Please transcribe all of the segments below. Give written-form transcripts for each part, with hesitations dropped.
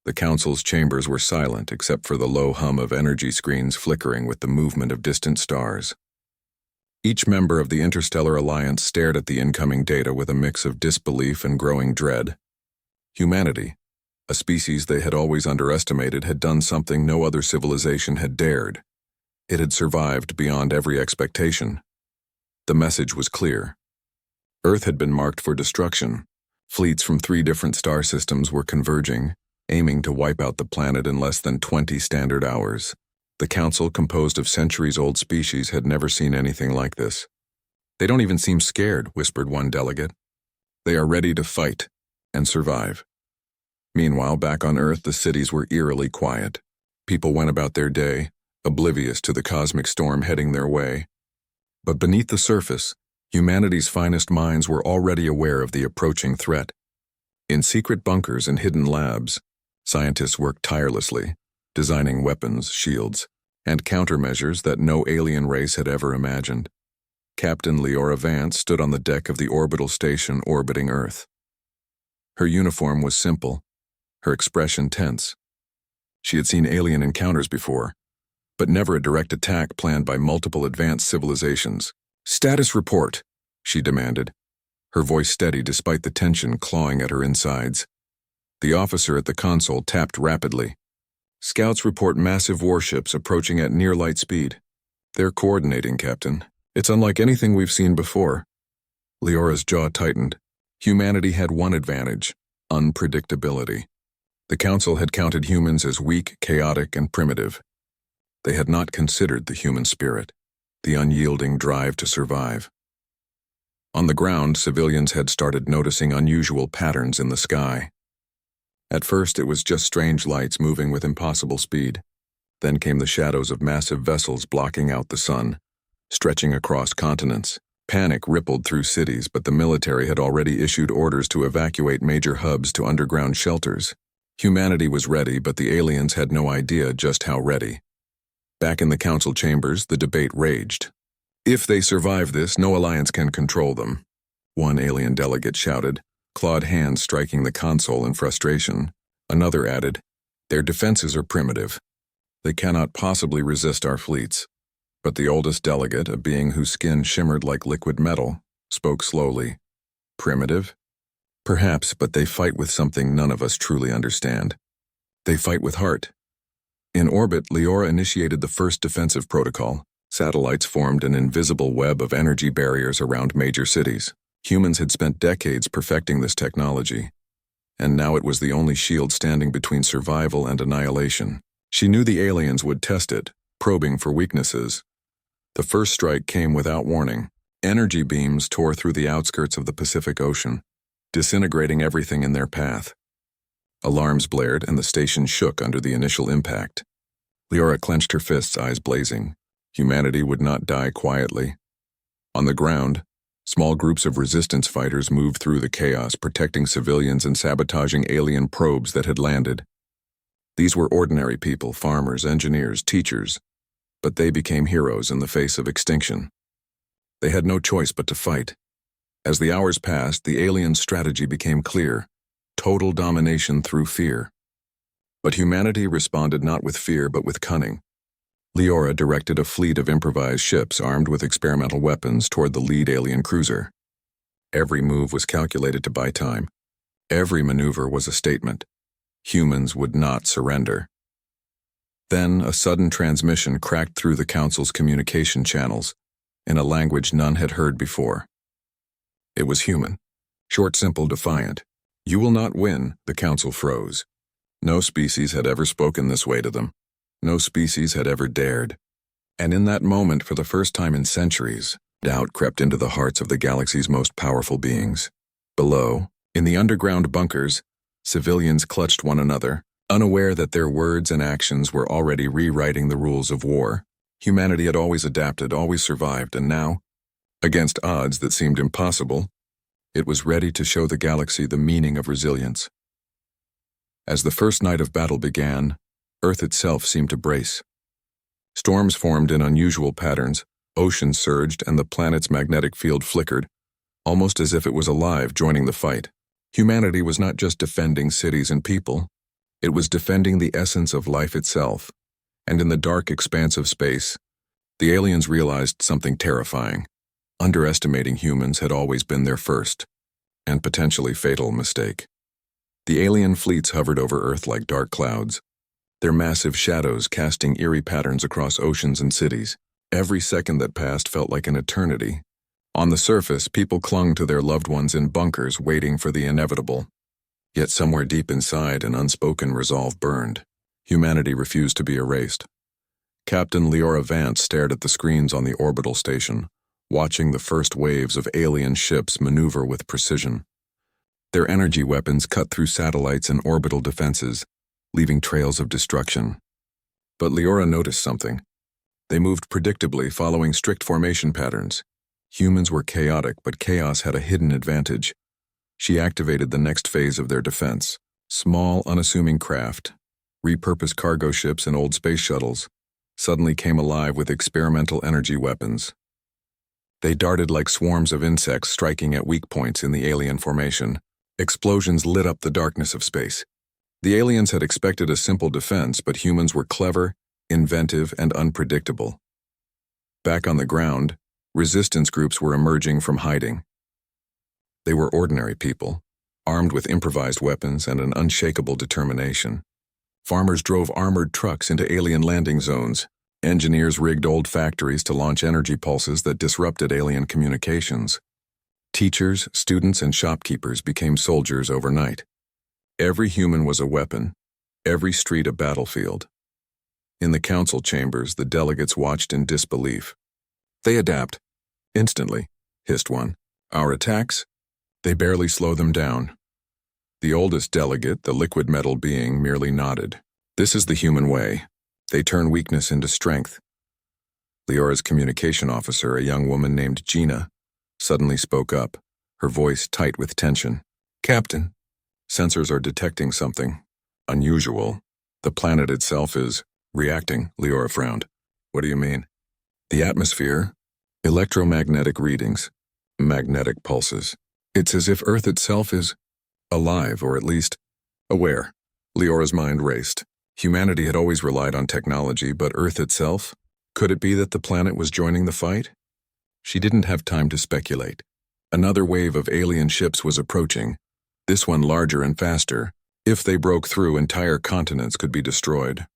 The council's chambers were silent except for the low hum of energy screens flickering with the movement of distant stars. Each member of the Interstellar Alliance stared at the incoming data with a mix of disbelief and growing dread. Humanity, a species they had always underestimated, had done something no other civilization had dared. It had survived beyond every expectation. The message was clear. Earth had been marked for destruction. Fleets from 3 different star systems were converging, aiming to wipe out the planet in less than 20 standard hours. The council, composed of centuries-old species, had never seen anything like this. "They don't even seem scared," whispered one delegate. "They are ready to fight and survive." Meanwhile, back on Earth, the cities were eerily quiet. People went about their day, oblivious to the cosmic storm heading their way. But beneath the surface, humanity's finest minds were already aware of the approaching threat. In secret bunkers and hidden labs, scientists worked tirelessly, designing weapons, shields, and countermeasures that no alien race had ever imagined. Captain Leora Vance stood on the deck of the orbital station orbiting Earth. Her uniform was simple, her expression tense. She had seen alien encounters before, but never a direct attack planned by multiple advanced civilizations. "Status report," she demanded, her voice steady despite the tension clawing at her insides. The officer at the console tapped rapidly. "Scouts report massive warships approaching at near light speed. They're coordinating, Captain. It's unlike anything we've seen before." Leora's jaw tightened. Humanity had one advantage: unpredictability. The Council had counted humans as weak, chaotic, and primitive. They had not considered the human spirit, the unyielding drive to survive. On the ground, civilians had started noticing unusual patterns in the sky. At first, it was just strange lights moving with impossible speed. Then came the shadows of massive vessels blocking out the sun, stretching across continents. Panic rippled through cities, but the military had already issued orders to evacuate major hubs to underground shelters. Humanity was ready, but the aliens had no idea just how ready. Back in the council chambers, the debate raged. "If they survive this, no alliance can control them," one alien delegate shouted, clawed hands striking the console in frustration. Another added, "Their defenses are primitive. They cannot possibly resist our fleets." But the oldest delegate, a being whose skin shimmered like liquid metal, spoke slowly. "Primitive? Perhaps, but they fight with something none of us truly understand. They fight with heart." In orbit, Leora initiated the first defensive protocol. Satellites formed an invisible web of energy barriers around major cities. Humans had spent decades perfecting this technology, and now it was the only shield standing between survival and annihilation. She knew the aliens would test it, probing for weaknesses. The first strike came without warning. Energy beams tore through the outskirts of the Pacific Ocean, disintegrating everything in their path. Alarms blared, and the station shook under the initial impact. Leora clenched her fists, eyes blazing. Humanity would not die quietly. On the ground, small groups of resistance fighters moved through the chaos, protecting civilians and sabotaging alien probes that had landed. These were ordinary people, farmers, engineers, teachers, but they became heroes in the face of extinction. They had no choice but to fight. As the hours passed, the aliens' strategy became clear: total domination through fear. But humanity responded not with fear but with cunning. Leora directed a fleet of improvised ships armed with experimental weapons toward the lead alien cruiser. Every move was calculated to buy time. Every maneuver was a statement. Humans would not surrender. Then a sudden transmission cracked through the Council's communication channels in a language none had heard before. It was human. Short, simple, defiant. "You will not win," the Council froze. No species had ever spoken this way to them. No species had ever dared. And in that moment, for the first time in centuries, doubt crept into the hearts of the galaxy's most powerful beings. Below, in the underground bunkers, civilians clutched one another, unaware that their words and actions were already rewriting the rules of war. Humanity had always adapted, always survived, and now, against odds that seemed impossible, it was ready to show the galaxy the meaning of resilience. As the first night of battle began, Earth itself seemed to brace. Storms formed in unusual patterns, oceans surged, and the planet's magnetic field flickered, almost as if it was alive, joining the fight. Humanity was not just defending cities and people, It was defending the essence of life itself, and in the dark expanse of space, the aliens realized something terrifying. Underestimating humans had always been their first, and potentially fatal, mistake. The alien fleets hovered over Earth like dark clouds, their massive shadows casting eerie patterns across oceans and cities. Every second that passed felt like an eternity. On the surface, people clung to their loved ones in bunkers waiting for the inevitable. Yet somewhere deep inside, an unspoken resolve burned. Humanity refused to be erased. Captain Leora Vance stared at the screens on the orbital station, watching the first waves of alien ships maneuver with precision. Their energy weapons cut through satellites and orbital defenses, leaving trails of destruction. But Leora noticed something. They moved predictably, following strict formation patterns. Humans were chaotic, but chaos had a hidden advantage. She activated the next phase of their defense. Small, unassuming craft, repurposed cargo ships and old space shuttles, suddenly came alive with experimental energy weapons. They darted like swarms of insects striking at weak points in the alien formation. Explosions lit up the darkness of space. The aliens had expected a simple defense, but humans were clever, inventive, and unpredictable. Back on the ground, resistance groups were emerging from hiding. They were ordinary people, armed with improvised weapons and an unshakable determination. Farmers drove armored trucks into alien landing zones. Engineers rigged old factories to launch energy pulses that disrupted alien communications. Teachers, students, and shopkeepers became soldiers overnight. Every human was a weapon, every street a battlefield. In the council chambers, the delegates watched in disbelief. "They adapt. Instantly," hissed one. "Our attacks? They barely slow them down." The oldest delegate, the liquid metal being, merely nodded. "This is the human way. They turn weakness into strength." Leora's communication officer, a young woman named Gina, suddenly spoke up, her voice tight with tension. "Captain, sensors are detecting something unusual. The planet itself is reacting." Leora frowned. "What do you mean?" "The atmosphere, electromagnetic readings, magnetic pulses. It's as if Earth itself is alive, or at least aware." Leora's mind raced. Humanity had always relied on technology, but Earth itself? Could it be that the planet was joining the fight? She didn't have time to speculate. Another wave of alien ships was approaching, this one larger and faster. If they broke through, entire continents could be destroyed.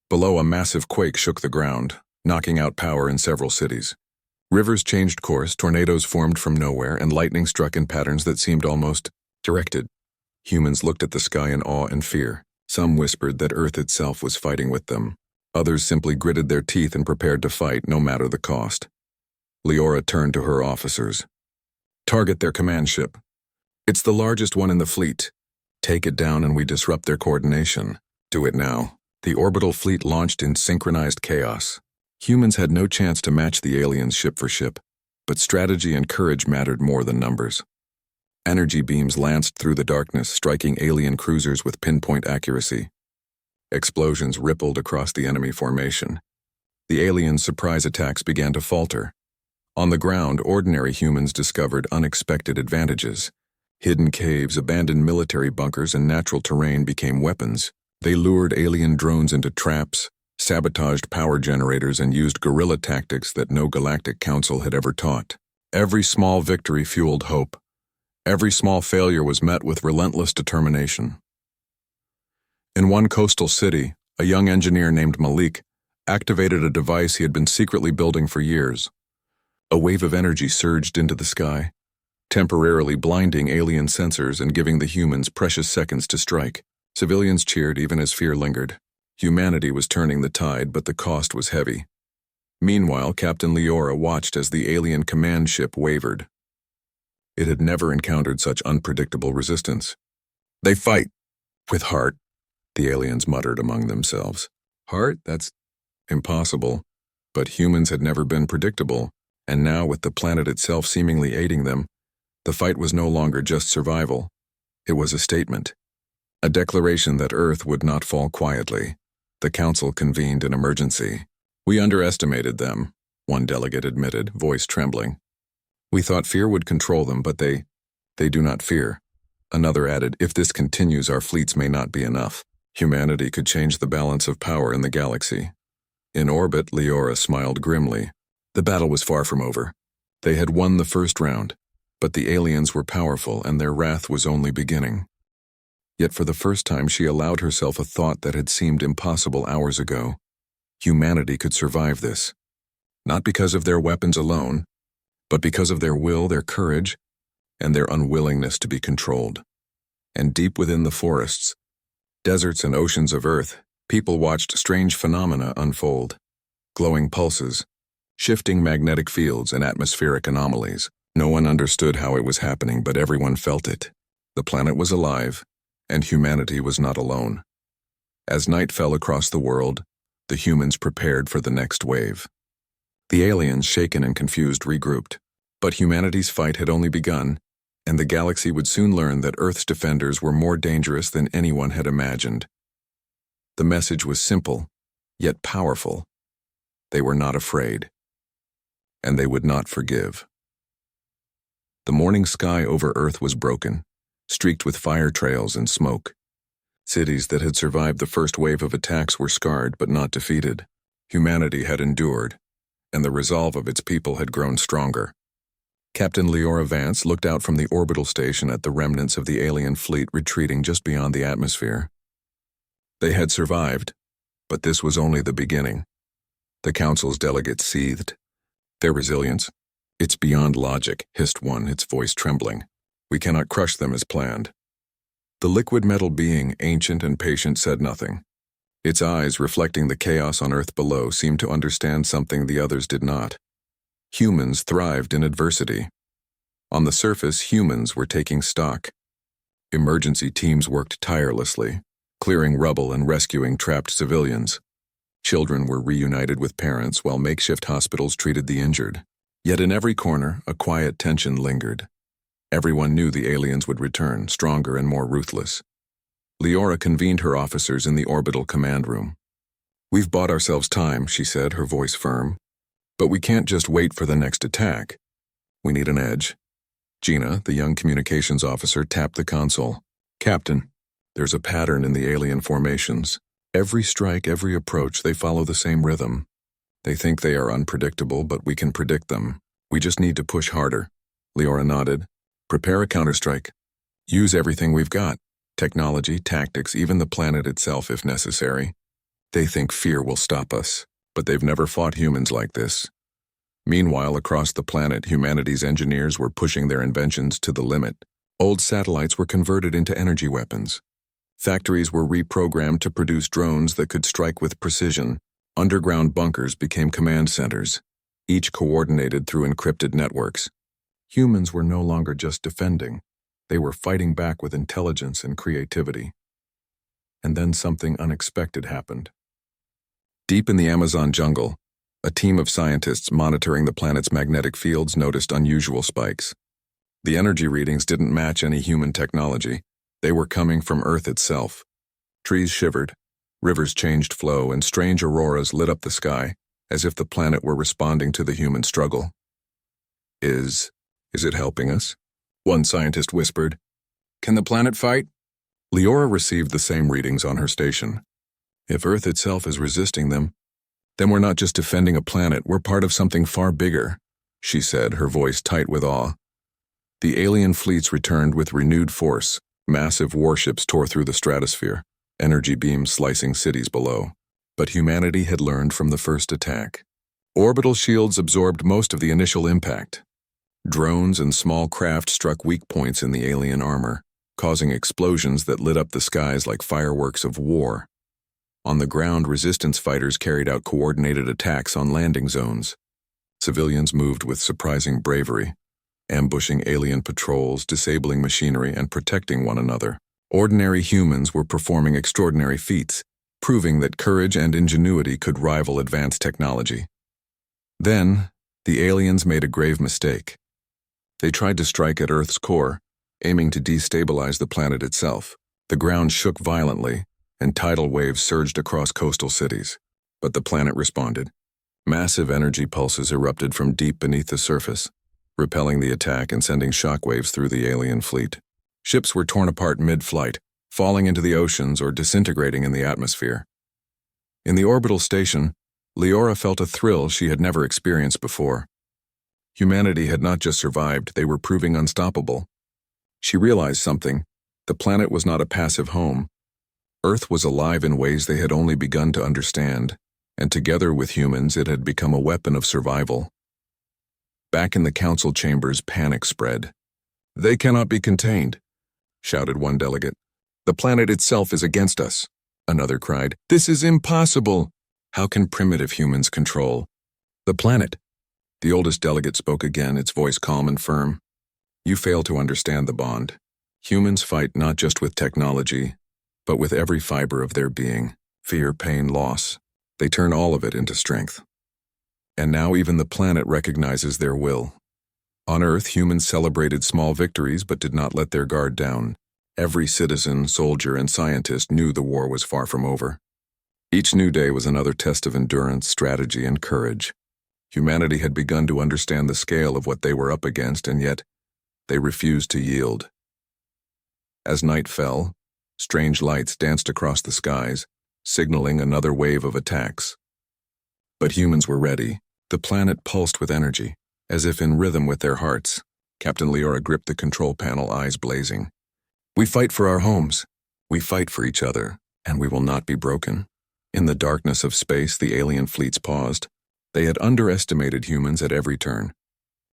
Below, a massive quake shook the ground, knocking out power in several cities. Rivers changed course, tornadoes formed from nowhere, and lightning struck in patterns that seemed almost directed. Humans looked at the sky in awe and fear. Some whispered that Earth itself was fighting with them. Others simply gritted their teeth and prepared to fight, no matter the cost. Leora turned to her officers. "Target their command ship. It's the largest one in the fleet. Take it down and we disrupt their coordination. Do it now." The orbital fleet launched in synchronized chaos. Humans had no chance to match the aliens ship for ship, but strategy and courage mattered more than numbers. Energy beams lanced through the darkness, striking alien cruisers with pinpoint accuracy. Explosions rippled across the enemy formation. The aliens' surprise attacks began to falter. On the ground, ordinary humans discovered unexpected advantages. Hidden caves, abandoned military bunkers, and natural terrain became weapons. They lured alien drones into traps, sabotaged power generators, and used guerrilla tactics that no galactic council had ever taught. Every small victory fueled hope. Every small failure was met with relentless determination. In one coastal city, a young engineer named Malik activated a device he had been secretly building for years. A wave of energy surged into the sky, temporarily blinding alien sensors and giving the humans precious seconds to strike. Civilians cheered even as fear lingered. Humanity was turning the tide, but the cost was heavy. Meanwhile, Captain Leora watched as the alien command ship wavered. It had never encountered such unpredictable resistance. "They fight with heart," the aliens muttered among themselves. "Heart? That's impossible." But humans had never been predictable, and now, with the planet itself seemingly aiding them, the fight was no longer just survival. It was a statement. A declaration that Earth would not fall quietly. The council convened an emergency. "We underestimated them," one delegate admitted, voice trembling. "We thought fear would control them, but they do not fear." Another added, "If this continues, our fleets may not be enough." Humanity could change the balance of power in the galaxy. In orbit, Leora smiled grimly. The battle was far from over. They had won the first round, but the aliens were powerful and their wrath was only beginning. Yet for the first time she allowed herself a thought that had seemed impossible hours ago. Humanity could survive this. Not because of their weapons alone, but because of their will, their courage, and their unwillingness to be controlled. And deep within the forests, deserts and oceans of Earth, people watched strange phenomena unfold. Glowing pulses, shifting magnetic fields and atmospheric anomalies. No one understood how it was happening, but everyone felt it. The planet was alive, and humanity was not alone. As night fell across the world, the humans prepared for the next wave. The aliens, shaken and confused, regrouped. But humanity's fight had only begun, and the galaxy would soon learn that Earth's defenders were more dangerous than anyone had imagined. The message was simple, yet powerful. They were not afraid, and they would not forgive. The morning sky over Earth was broken, streaked with fire trails and smoke. Cities that had survived the first wave of attacks were scarred but not defeated. Humanity had endured, and the resolve of its people had grown stronger. Captain Leora Vance looked out from the orbital station at the remnants of the alien fleet retreating just beyond the atmosphere. They had survived, but this was only the beginning. The Council's delegates seethed. Their resilience, "It's beyond logic," hissed one, its voice trembling. "We cannot crush them as planned." The liquid metal being, ancient and patient, said nothing. Its eyes, reflecting the chaos on Earth below, seemed to understand something the others did not. Humans thrived in adversity. On the surface, humans were taking stock. Emergency teams worked tirelessly, clearing rubble and rescuing trapped civilians. Children were reunited with parents while makeshift hospitals treated the injured. Yet in every corner, a quiet tension lingered. Everyone knew the aliens would return, stronger and more ruthless. Leora convened her officers in the orbital command room. "We've bought ourselves time," she said, her voice firm. "But we can't just wait for the next attack. We need an edge." Gina, the young communications officer, tapped the console. "Captain, there's a pattern in the alien formations. Every strike, every approach, they follow the same rhythm. They think they are unpredictable, but we can predict them. We just need to push harder." Leora nodded. "Prepare a counterstrike. Use everything we've got. Technology, tactics, even the planet itself if necessary. They think fear will stop us, but they've never fought humans like this." Meanwhile, across the planet, humanity's engineers were pushing their inventions to the limit. Old satellites were converted into energy weapons. Factories were reprogrammed to produce drones that could strike with precision. Underground bunkers became command centers, each coordinated through encrypted networks. Humans were no longer just defending. They were fighting back with intelligence and creativity. And then something unexpected happened. Deep in the Amazon jungle, a team of scientists monitoring the planet's magnetic fields noticed unusual spikes. The energy readings didn't match any human technology. They were coming from Earth itself. Trees shivered, rivers changed flow, and strange auroras lit up the sky, as if the planet were responding to the human struggle. Is it helping us?" one scientist whispered. "Can the planet fight?" Leora received the same readings on her station. "If Earth itself is resisting them, then we're not just defending a planet, we're part of something far bigger," she said, her voice tight with awe. The alien fleets returned with renewed force. Massive warships tore through the stratosphere, energy beams slicing cities below. But humanity had learned from the first attack. Orbital shields absorbed most of the initial impact. Drones and small craft struck weak points in the alien armor, causing explosions that lit up the skies like fireworks of war. On the ground, resistance fighters carried out coordinated attacks on landing zones. Civilians moved with surprising bravery, ambushing alien patrols, disabling machinery, and protecting one another. Ordinary humans were performing extraordinary feats, proving that courage and ingenuity could rival advanced technology. Then, the aliens made a grave mistake. They tried to strike at Earth's core, aiming to destabilize the planet itself. The ground shook violently, and tidal waves surged across coastal cities. But the planet responded. Massive energy pulses erupted from deep beneath the surface, repelling the attack and sending shockwaves through the alien fleet. Ships were torn apart mid-flight, falling into the oceans or disintegrating in the atmosphere. In the orbital station, Leora felt a thrill she had never experienced before. Humanity had not just survived, they were proving unstoppable. She realized something. The planet was not a passive home. Earth was alive in ways they had only begun to understand, and together with humans it had become a weapon of survival. Back in the council chambers, panic spread. "They cannot be contained," shouted one delegate. "The planet itself is against us," another cried. "This is impossible. How can primitive humans control the planet?" The oldest delegate spoke again, its voice calm and firm. "You fail to understand the bond. Humans fight not just with technology, but with every fiber of their being. Fear, pain, loss. They turn all of it into strength. And now even the planet recognizes their will. On Earth, humans celebrated small victories but did not let their guard down. Every citizen, soldier, and scientist knew the war was far from over. Each new day was another test of endurance, strategy, and courage. Humanity had begun to understand the scale of what they were up against, and yet they refused to yield. As night fell, strange lights danced across the skies, signaling another wave of attacks. But humans were ready. The planet pulsed with energy, as if in rhythm with their hearts. Captain Leora gripped the control panel, eyes blazing. "We fight for our homes. We fight for each other, and we will not be broken." In the darkness of space, the alien fleets paused. They had underestimated humans at every turn,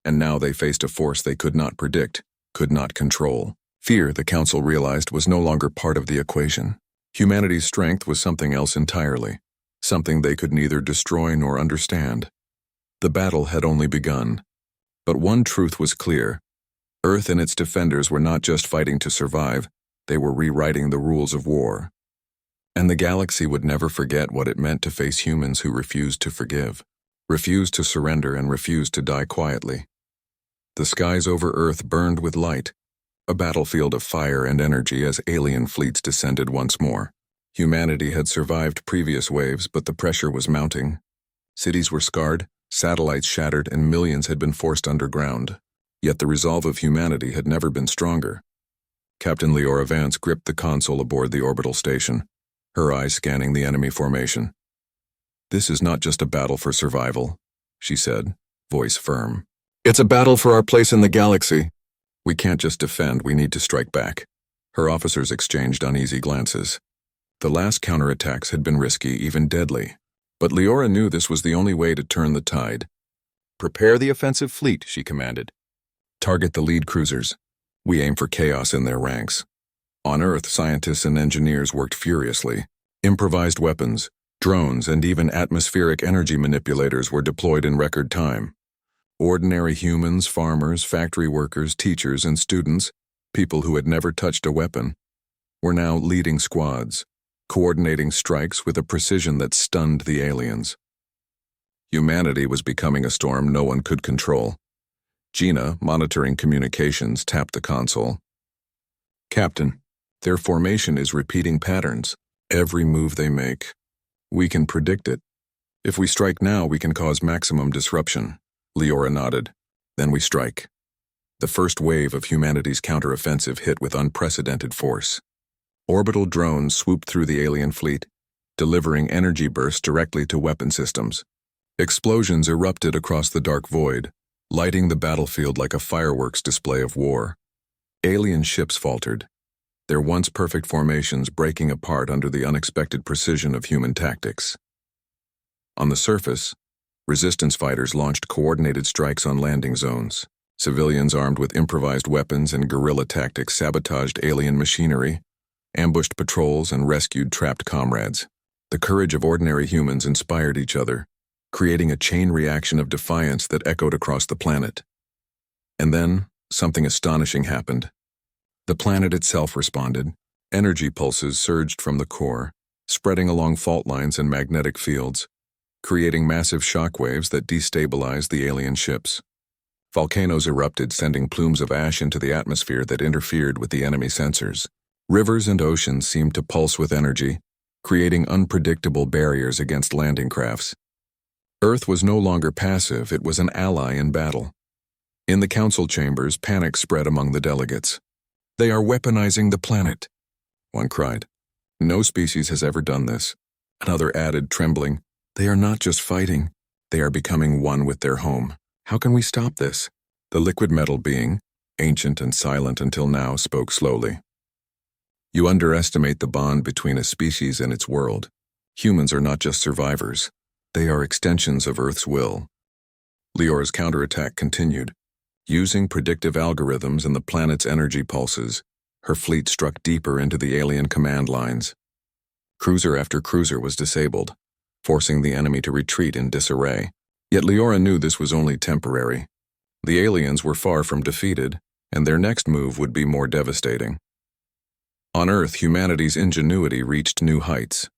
and now they faced a force they could not predict, could not control. Fear, the Council realized, was no longer part of the equation. Humanity's strength was something else entirely, something they could neither destroy nor understand. The battle had only begun. But one truth was clear. Earth and its defenders were not just fighting to survive, they were rewriting the rules of war. And the galaxy would never forget what it meant to face humans who refused to forgive, refused to surrender, and refused to die quietly. The skies over Earth burned with light, a battlefield of fire and energy as alien fleets descended once more. Humanity had survived previous waves, but the pressure was mounting. Cities were scarred, satellites shattered, and millions had been forced underground. Yet the resolve of humanity had never been stronger. Captain Leora Vance gripped the console aboard the orbital station, her eyes scanning the enemy formation. "This is not just a battle for survival," she said, voice firm. "It's a battle for our place in the galaxy. We can't just defend, we need to strike back." Her officers exchanged uneasy glances. The last counterattacks had been risky, even deadly. But Leora knew this was the only way to turn the tide. "Prepare the offensive fleet," she commanded. "Target the lead cruisers. We aim for chaos in their ranks." On Earth, scientists and engineers worked furiously. Improvised weapons, drones, and even atmospheric energy manipulators were deployed in record time. Ordinary humans, farmers, factory workers, teachers, and students, people who had never touched a weapon, were now leading squads, coordinating strikes with a precision that stunned the aliens. Humanity was becoming a storm no one could control. Gina, monitoring communications, tapped the console. "Captain, their formation is repeating patterns. Every move they make. We can predict it. If we strike now, we can cause maximum disruption." Leora nodded. "Then we strike." The first wave of humanity's counteroffensive hit with unprecedented force. Orbital drones swooped through the alien fleet, delivering energy bursts directly to weapon systems. Explosions erupted across the dark void, lighting the battlefield like a fireworks display of war. Alien ships faltered, their once perfect formations breaking apart under the unexpected precision of human tactics. On the surface, resistance fighters launched coordinated strikes on landing zones. Civilians armed with improvised weapons and guerrilla tactics sabotaged alien machinery, ambushed patrols, and rescued trapped comrades. The courage of ordinary humans inspired each other, creating a chain reaction of defiance that echoed across the planet. And then, something astonishing happened. The planet itself responded. Energy pulses surged from the core, spreading along fault lines and magnetic fields, creating massive shockwaves that destabilized the alien ships. Volcanoes erupted, sending plumes of ash into the atmosphere that interfered with the enemy sensors. Rivers and oceans seemed to pulse with energy, creating unpredictable barriers against landing crafts. Earth was no longer passive, it was an ally in battle. In the council chambers, panic spread among the delegates. "They are weaponizing the planet. one cried. No species has ever done this. Another added, trembling, they are not just fighting, they are becoming one with their home. How can we stop this? The liquid metal being, ancient and silent until now, spoke slowly. You underestimate the bond between a species and its world. Humans are not just survivors. They are extensions of Earth's will. Leora's counterattack continued. Using predictive algorithms and the planet's energy pulses, her fleet struck deeper into the alien command lines. Cruiser after cruiser was disabled, forcing the enemy to retreat in disarray. Yet Leora knew this was only temporary. The aliens were far from defeated, and their next move would be more devastating. On Earth, humanity's ingenuity reached new heights.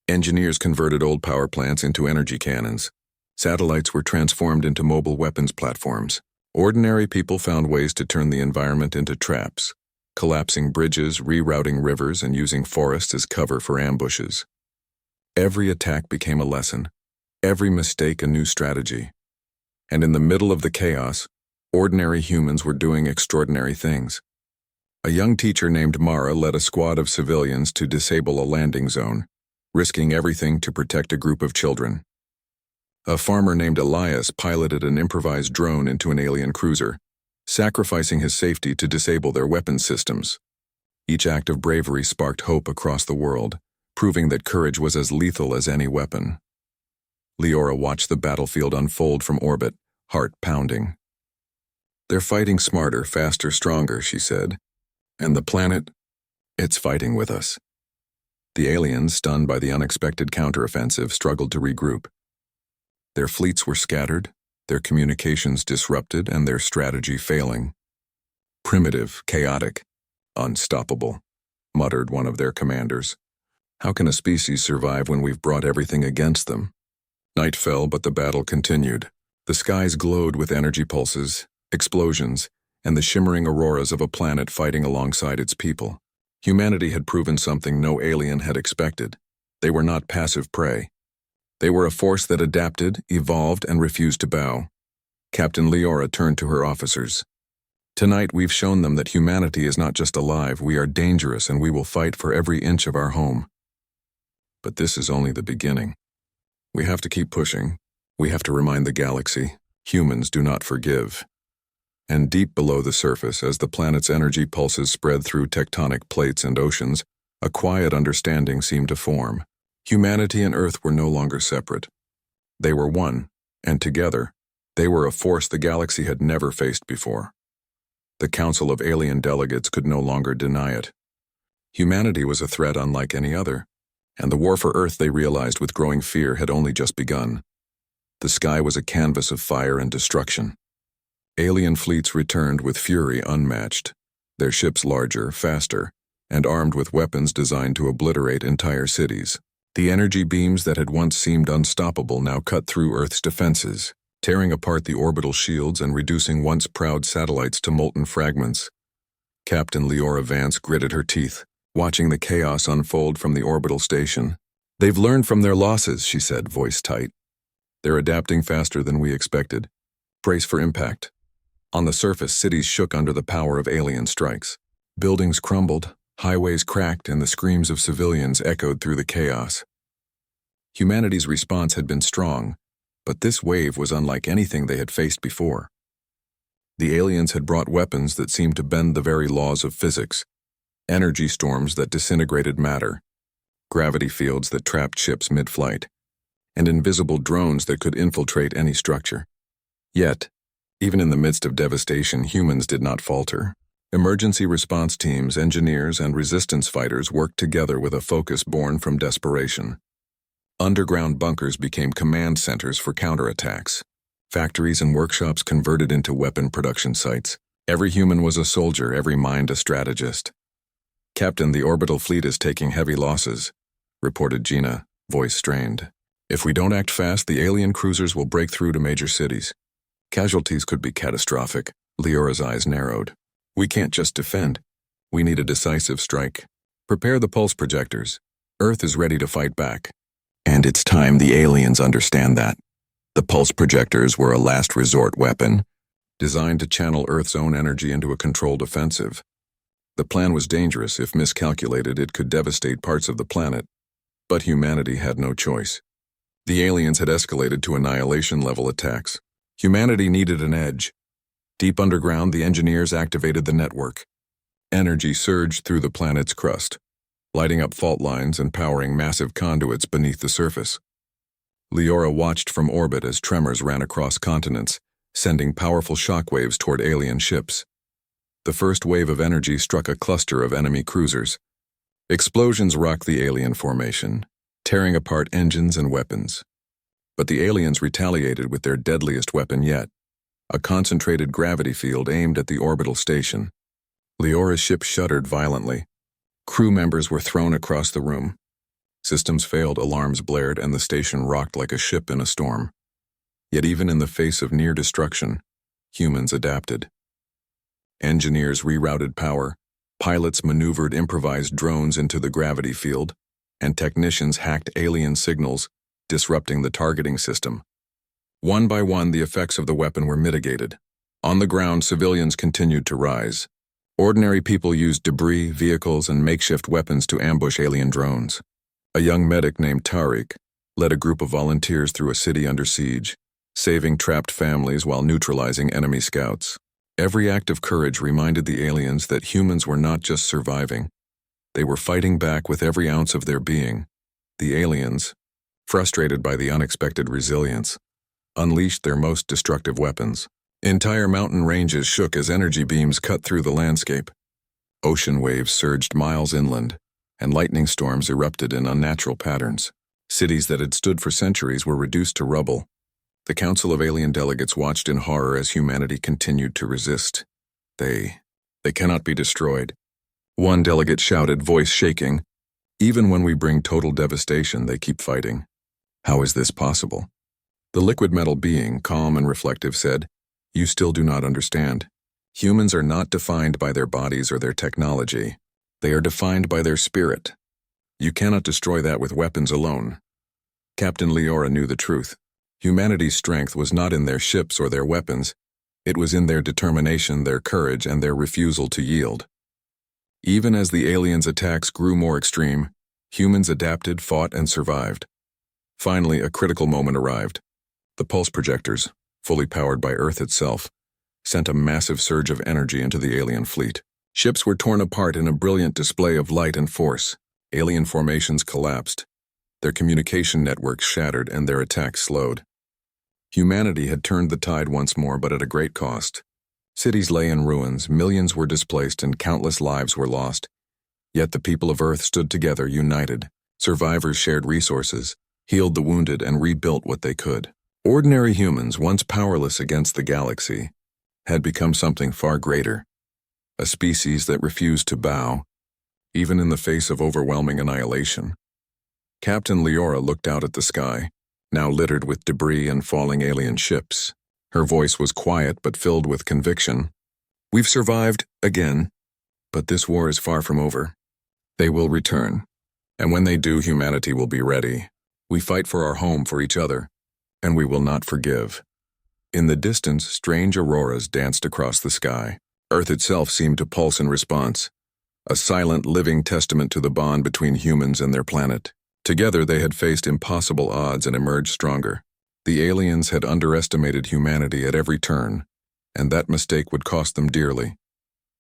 Engineers converted old power plants into energy cannons. Satellites were transformed into mobile weapons platforms. Ordinary people found ways to turn the environment into traps, collapsing bridges, rerouting rivers, and using forests as cover for ambushes. Every attack became a lesson, every mistake a new strategy. And in the middle of the chaos, ordinary humans were doing extraordinary things. A young teacher named Mara led a squad of civilians to disable a landing zone, risking everything to protect a group of children. A farmer named Elias piloted an improvised drone into an alien cruiser, sacrificing his safety to disable their weapons systems. Each act of bravery sparked hope across the world, proving that courage was as lethal as any weapon. Leora watched the battlefield unfold from orbit, heart pounding. They're fighting smarter, faster, stronger, she said. And the planet, it's fighting with us. The aliens, stunned by the unexpected counteroffensive, struggled to regroup. Their fleets were scattered, their communications disrupted, and their strategy failing. Primitive, chaotic, unstoppable, muttered one of their commanders. How can a species survive when we've brought everything against them? Night fell, but the battle continued. The skies glowed with energy pulses, explosions, and the shimmering auroras of a planet fighting alongside its people. Humanity had proven something no alien had expected. They were not passive prey. They were a force that adapted, evolved, and refused to bow. Captain Leora turned to her officers. Tonight we've shown them that humanity is not just alive, we are dangerous, and we will fight for every inch of our home. But this is only the beginning. We have to keep pushing. We have to remind the galaxy, humans do not forgive. And deep below the surface, as the planet's energy pulses spread through tectonic plates and oceans, a quiet understanding seemed to form. Humanity and Earth were no longer separate. They were one, and together, they were a force the galaxy had never faced before. The Council of Alien Delegates could no longer deny it. Humanity was a threat unlike any other, and the war for Earth, they realized with growing fear, had only just begun. The sky was a canvas of fire and destruction. Alien fleets returned with fury unmatched, their ships larger, faster, and armed with weapons designed to obliterate entire cities. The energy beams that had once seemed unstoppable now cut through Earth's defenses, tearing apart the orbital shields and reducing once proud satellites to molten fragments. Captain Leora Vance gritted her teeth, watching the chaos unfold from the orbital station. They've learned from their losses, she said, voice tight. They're adapting faster than we expected. Brace for impact. On the surface, cities shook under the power of alien strikes. Buildings crumbled, highways cracked, and the screams of civilians echoed through the chaos. Humanity's response had been strong, but this wave was unlike anything they had faced before. The aliens had brought weapons that seemed to bend the very laws of physics, energy storms that disintegrated matter, gravity fields that trapped ships mid-flight, and invisible drones that could infiltrate any structure. Yet, even in the midst of devastation, humans did not falter. Emergency response teams, engineers, and resistance fighters worked together with a focus born from desperation. Underground bunkers became command centers for counterattacks. Factories and workshops converted into weapon production sites. Every human was a soldier, every mind a strategist. Captain, the orbital fleet is taking heavy losses, reported Gina, voice strained. If we don't act fast, the alien cruisers will break through to major cities. Casualties could be catastrophic. Leora's eyes narrowed. We can't just defend. We need a decisive strike. Prepare the pulse projectors. Earth is ready to fight back. And it's time the aliens understand that. The pulse projectors were a last resort weapon, designed to channel Earth's own energy into a controlled offensive. The plan was dangerous. If miscalculated, it could devastate parts of the planet. But humanity had no choice. The aliens had escalated to annihilation-level attacks. Humanity needed an edge. Deep underground, the engineers activated the network. Energy surged through the planet's crust, lighting up fault lines and powering massive conduits beneath the surface. Leora watched from orbit as tremors ran across continents, sending powerful shockwaves toward alien ships. The first wave of energy struck a cluster of enemy cruisers. Explosions rocked the alien formation, tearing apart engines and weapons. But the aliens retaliated with their deadliest weapon yet, a concentrated gravity field aimed at the orbital station. Leora's ship shuddered violently. Crew members were thrown across the room. Systems failed, alarms blared, and the station rocked like a ship in a storm. Yet even in the face of near destruction, humans adapted. Engineers rerouted power, pilots maneuvered improvised drones into the gravity field, and technicians hacked alien signals, disrupting the targeting system. One by one, the effects of the weapon were mitigated. On the ground, civilians continued to rise. Ordinary people used debris, vehicles, and makeshift weapons to ambush alien drones. A young medic named Tariq led a group of volunteers through a city under siege, saving trapped families while neutralizing enemy scouts. Every act of courage reminded the aliens that humans were not just surviving. They were fighting back with every ounce of their being. The aliens, frustrated by the unexpected resilience, unleashed their most destructive weapons. Entire mountain ranges shook as energy beams cut through the landscape. Ocean waves surged miles inland, and lightning storms erupted in unnatural patterns. Cities that had stood for centuries were reduced to rubble. The Council of Alien Delegates watched in horror as humanity continued to resist. They cannot be destroyed. One delegate shouted, voice shaking. Even when we bring total devastation, they keep fighting. How is this possible? The liquid metal being, calm and reflective, said, you still do not understand. Humans are not defined by their bodies or their technology. They are defined by their spirit. You cannot destroy that with weapons alone. Captain Leora knew the truth. Humanity's strength was not in their ships or their weapons. It was in their determination, their courage, and their refusal to yield. Even as the aliens' attacks grew more extreme, humans adapted, fought, and survived. Finally, a critical moment arrived. The pulse projectors, fully powered by Earth itself, sent a massive surge of energy into the alien fleet. Ships were torn apart in a brilliant display of light and force. Alien formations collapsed. Their communication networks shattered and their attacks slowed. Humanity had turned the tide once more, but at a great cost. Cities lay in ruins, millions were displaced, and countless lives were lost. Yet the people of Earth stood together, united. Survivors shared resources, healed the wounded, and rebuilt what they could. Ordinary humans, once powerless against the galaxy, had become something far greater. A species that refused to bow, even in the face of overwhelming annihilation. Captain Leora looked out at the sky, now littered with debris and falling alien ships. Her voice was quiet but filled with conviction. We've survived again, but this war is far from over. They will return, and when they do, humanity will be ready. We fight for our home, for each other, and we will not forgive. In the distance, strange auroras danced across the sky. Earth itself seemed to pulse in response, a silent, living testament to the bond between humans and their planet. Together, they had faced impossible odds and emerged stronger. The aliens had underestimated humanity at every turn, and that mistake would cost them dearly.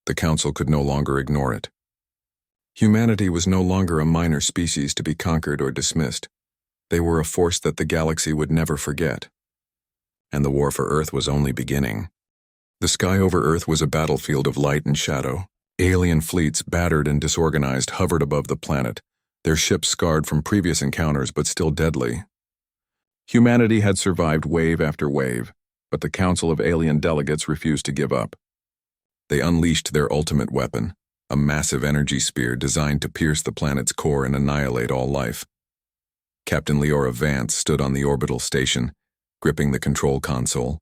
The Council could no longer ignore it. Humanity was no longer a minor species to be conquered or dismissed. They were a force that the galaxy would never forget. And the war for Earth was only beginning. The sky over Earth was a battlefield of light and shadow. Alien fleets, battered and disorganized, hovered above the planet, their ships scarred from previous encounters but still deadly. Humanity had survived wave after wave, but the Council of Alien Delegates refused to give up. They unleashed their ultimate weapon, a massive energy spear designed to pierce the planet's core and annihilate all life. Captain Leora Vance stood on the orbital station, gripping the control console.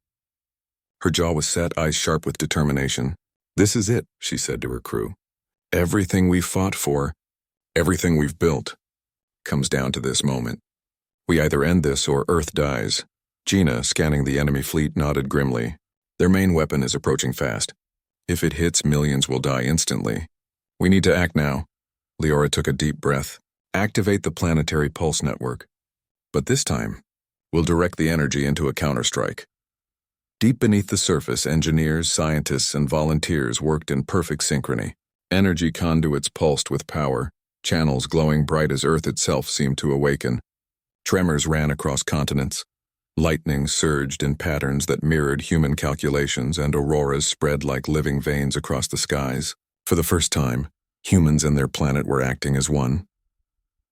Her jaw was set, eyes sharp with determination. This is it, she said to her crew. Everything we've fought for, everything we've built, comes down to this moment. We either end this or Earth dies. Gina, scanning the enemy fleet, nodded grimly. Their main weapon is approaching fast. If it hits, millions will die instantly. We need to act now. Leora took a deep breath. Activate the planetary pulse network. But this time, we'll direct the energy into a counterstrike. Deep beneath the surface, engineers, scientists, and volunteers worked in perfect synchrony. Energy conduits pulsed with power, channels glowing bright as Earth itself seemed to awaken. Tremors ran across continents. Lightning surged in patterns that mirrored human calculations, and auroras spread like living veins across the skies. For the first time, humans and their planet were acting as one.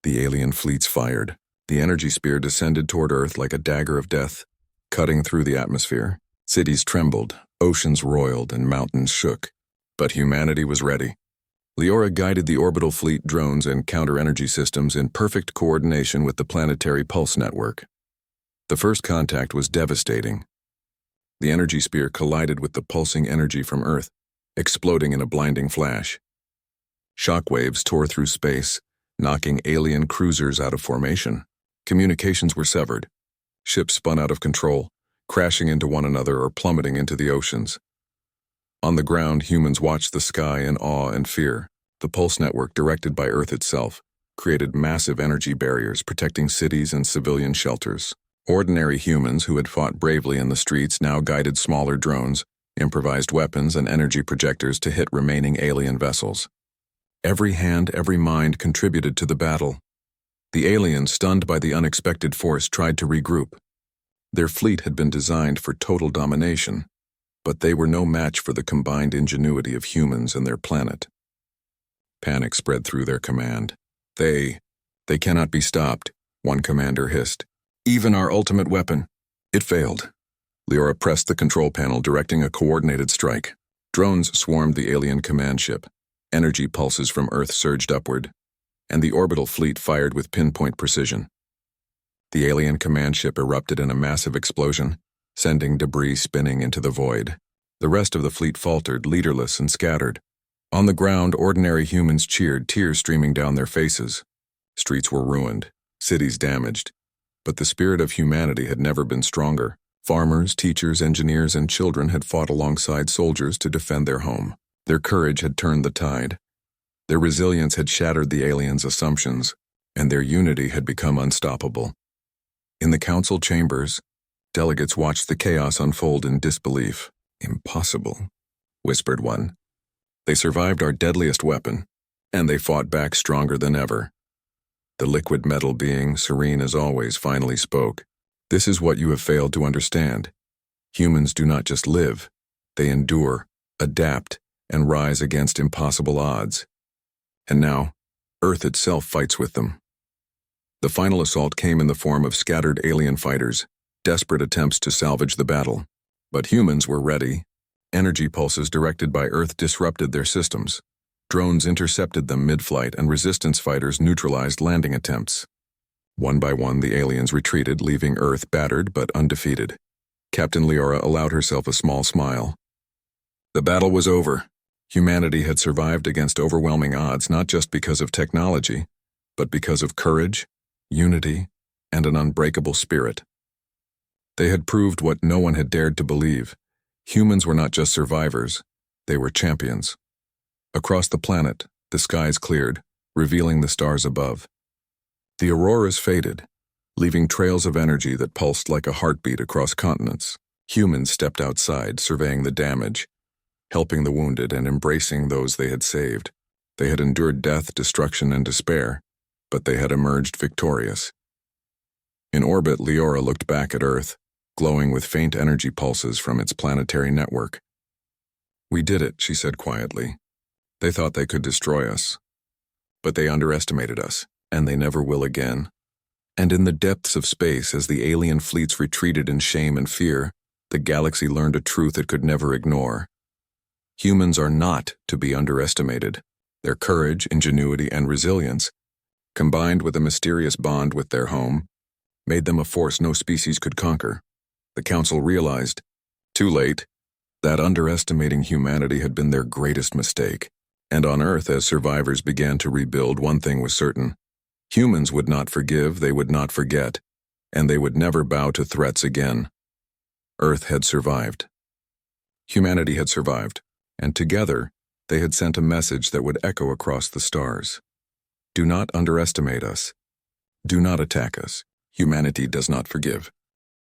The alien fleets fired. The energy spear descended toward Earth like a dagger of death, cutting through the atmosphere. Cities trembled, oceans roiled, and mountains shook. But humanity was ready. Leora guided the orbital fleet drones and counter-energy systems in perfect coordination with the planetary pulse network. The first contact was devastating. The energy spear collided with the pulsing energy from Earth, exploding in a blinding flash. Shockwaves tore through space, knocking alien cruisers out of formation. Communications were severed. Ships spun out of control, crashing into one another or plummeting into the oceans. On the ground, humans watched the sky in awe and fear. The pulse network, directed by Earth itself, created massive energy barriers protecting cities and civilian shelters. Ordinary humans who had fought bravely in the streets now guided smaller drones, improvised weapons, and energy projectors to hit remaining alien vessels. Every hand, every mind contributed to the battle. The aliens, stunned by the unexpected force, tried to regroup. Their fleet had been designed for total domination, but they were no match for the combined ingenuity of humans and their planet. Panic spread through their command. They cannot be stopped, one commander hissed. Even our ultimate weapon. It failed. Leora pressed the control panel, directing a coordinated strike. Drones swarmed the alien command ship. Energy pulses from Earth surged upward, and the orbital fleet fired with pinpoint precision. The alien command ship erupted in a massive explosion, sending debris spinning into the void. The rest of the fleet faltered, leaderless and scattered. On the ground, ordinary humans cheered, tears streaming down their faces. Streets were ruined, cities damaged, but the spirit of humanity had never been stronger. Farmers, teachers, engineers, and children had fought alongside soldiers to defend their home. Their courage had turned the tide. Their resilience had shattered the aliens' assumptions, and their unity had become unstoppable. In the council chambers, delegates watched the chaos unfold in disbelief. Impossible, whispered one. They survived our deadliest weapon, and they fought back stronger than ever. The liquid metal being, serene as always, finally spoke. This is what you have failed to understand. Humans do not just live, they endure, adapt, and rise against impossible odds. And now, Earth itself fights with them. The final assault came in the form of scattered alien fighters, desperate attempts to salvage the battle. But humans were ready. Energy pulses directed by Earth disrupted their systems. Drones intercepted them mid-flight, and resistance fighters neutralized landing attempts. One by one, the aliens retreated, leaving Earth battered but undefeated. Captain Leora allowed herself a small smile. The battle was over. Humanity had survived against overwhelming odds, not just because of technology, but because of courage, unity, and an unbreakable spirit. They had proved what no one had dared to believe. Humans were not just survivors, they were champions. Across the planet, the skies cleared, revealing the stars above. The auroras faded, leaving trails of energy that pulsed like a heartbeat across continents. Humans stepped outside, surveying the damage, helping the wounded, and embracing those they had saved. They had endured death, destruction, and despair, but they had emerged victorious. In orbit, Leora looked back at Earth, glowing with faint energy pulses from its planetary network. We did it, she said quietly. They thought they could destroy us. But they underestimated us, and they never will again. And in the depths of space, as the alien fleets retreated in shame and fear, the galaxy learned a truth it could never ignore. Humans are not to be underestimated. Their courage, ingenuity, and resilience, combined with a mysterious bond with their home, made them a force no species could conquer. The Council realized, too late, that underestimating humanity had been their greatest mistake. And on Earth, as survivors began to rebuild, one thing was certain. Humans would not forgive, they would not forget, and they would never bow to threats again. Earth had survived. Humanity had survived, and together, They had sent a message that would echo across the stars. Do not underestimate us. Do not attack us. Humanity does not forgive.